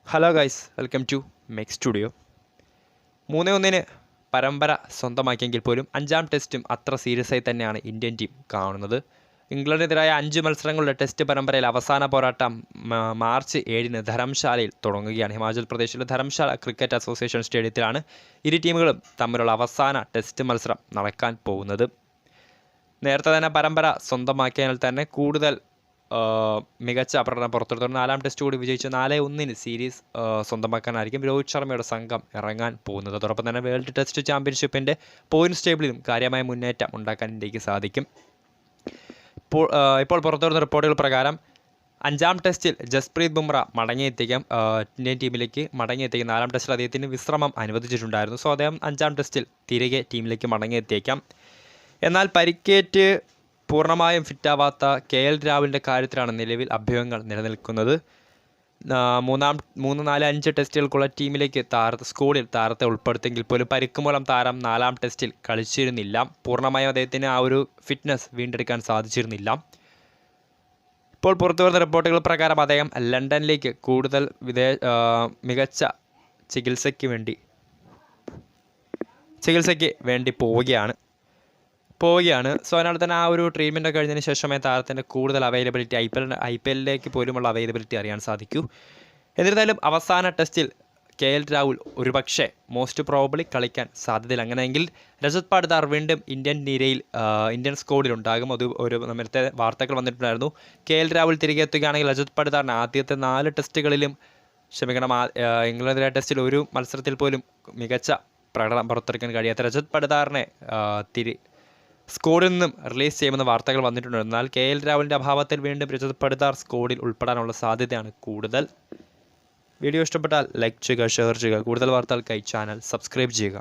Hello guys, welcome to mech studio. 3-1 പരമ്പര സ്വന്തമാക്കിയെങ്കിൽ പോലും അഞ്ചാം ടെസ്റ്റും അത്ര സീരിയസ് ആയി തന്നെയാണ് ഇന്ത്യൻ ടീം കാണുന്നത്. ഇംഗ്ലണ്ടിനെതിരായ 5 മത്സരങ്ങളുടെ ടെസ്റ്റ് പരമ്പരയിൽ അവസാന പോരാട്ടം മാർച്ച് 7 ധരംശാലയിൽ തുടങ്ങുകയാണ്. ഹിമാചൽ പ്രദേശിലെ ധരംശാല ക്രിക്കറ്റ് അസോസിയേഷൻ സ്റ്റേഡിയത്തിലാണ് ഇരു ടീമുകളും തമ്മിലുള്ള അവസാന ടെസ്റ്റ് മത്സരം നടക്കാൻ പോകുന്നത്. നേരത്തെ തന്നെ പരമ്പര സ്വന്തമാക്കിയതിനാൽ തന്നെ കൂടുതൽ മികച്ച പ്രകടനം പുറത്തെടുത്തു. 4-ാം ടെസ്റ്റ് കൂടി വിജയിച്ച് 4-1 സീരീസ് സ്വന്തമാക്കാനായിരിക്കും രോഹിത് ശർമ്മയുടെ സംഘം ഇറങ്ങാൻ പോകുന്നത്. അതോടൊപ്പം തന്നെ വേൾഡ് ടെസ്റ്റ് ചാമ്പ്യൻഷിപ്പിൻ്റെ പോയിൻറ്റ്സ് ടേബിളിലും കാര്യമായ മുന്നേറ്റം ഉണ്ടാക്കാൻ ഇന്ത്യക്ക് സാധിക്കും. ഇപ്പോൾ പുറത്തുവരുന്ന റിപ്പോർട്ടുകൾ പ്രകാരം 5-ാം ടെസ്റ്റിൽ ജസ്പ്രീത് ബുംറ മടങ്ങിയെത്തിക്കാം. ഇന്ത്യൻ ടീമിലേക്ക് മടങ്ങിയെത്തിക്കും. 4-ാം ടെസ്റ്റിൽ അദ്ദേഹത്തിന് വിശ്രമം അനുവദിച്ചിട്ടുണ്ടായിരുന്നു. സോ അദ്ദേഹം 5-ാം ടെസ്റ്റിൽ തിരികെ ടീമിലേക്ക് മടങ്ങിയെത്തിയേക്കാം. എന്നാൽ പരിക്കേറ്റ് പൂർണ്ണമായും ഫിറ്റാവാത്ത KL രാഹുലിൻ്റെ കാര്യത്തിലാണ് നിലവിൽ അഭ്യൂഹങ്ങൾ നിലനിൽക്കുന്നത്. 3, 4, 5 ടെസ്റ്റുകൾക്കുള്ള ടീമിലേക്ക് സ്കൂളിൽ താരത്തെ ഉൾപ്പെടുത്തിയെങ്കിൽ പോലും പരിക്ക് മൂലം താരം 4-ാം ടെസ്റ്റിൽ കളിച്ചിരുന്നില്ല. പൂർണ്ണമായും അദ്ദേഹത്തിന് ആ ഒരു ഫിറ്റ്നസ് വീണ്ടെടുക്കാൻ സാധിച്ചിരുന്നില്ല. ഇപ്പോൾ പുറത്തുവരുന്ന റിപ്പോർട്ടുകൾ പ്രകാരം അദ്ദേഹം ലണ്ടനിലേക്ക് കൂടുതൽ മികച്ച ചികിത്സയ്ക്ക് വേണ്ടി പോവുകയാണ്. സോ അതിനാൽ തന്നെ ആ ഒരു ട്രീറ്റ്മെൻറ്റ് കഴിഞ്ഞതിന് ശേഷമേ താരത്തിൻ്റെ കൂടുതൽ അവൈലബിലിറ്റി IPL പോലുമുള്ള അവൈലബിലിറ്റി അറിയാൻ സാധിക്കൂ. എന്നിരുന്നാലും അവസാന ടെസ്റ്റിൽ KL രാഹുൽ ഒരുപക്ഷെ മോസ്റ്റ് പ്രോബബ്ലി കളിക്കാൻ സാധ്യതയില്ല. അങ്ങനെയെങ്കിൽ രജത് പാടിദാർ വീണ്ടും ഇന്ത്യൻ സ്ക്വാഡിലുണ്ടാകും. നേരത്തെ വാർത്തകൾ വന്നിട്ടുണ്ടായിരുന്നു. KL രാഹുൽ തിരികെ എത്തുകയാണെങ്കിൽ രജത് പാടിദാറിന് ആദ്യത്തെ 4 ടെസ്റ്റുകളിലും ഇംഗ്ലണ്ടിലെ ടെസ്റ്റിൽ ഒരു മത്സരത്തിൽ പോലും മികച്ച പ്രകടനം പുറത്തെടുക്കാൻ കഴിയാത്ത രജത് പാടിദാറിനെ സ്ക്വാഡിൽ നിന്നും റിലീസ് ചെയ്യുമെന്ന് വാർത്തകൾ വന്നിട്ടുണ്ട്. എന്നാൽ KL രാഹുലിൻ്റെ അഭാവത്തിൽ വീണ്ടും രജത് പാടിദാർ സ്ക്വാഡിൽ ഉൾപ്പെടാനുള്ള സാധ്യതയാണ് കൂടുതൽ. വീഡിയോ ഇഷ്ടപ്പെട്ടാൽ ലൈക്ക് ചെയ്യുക, ഷെയർ ചെയ്യുക. കൂടുതൽ വാർത്തകൾക്കായി ചാനൽ സബ്സ്ക്രൈബ് ചെയ്യുക.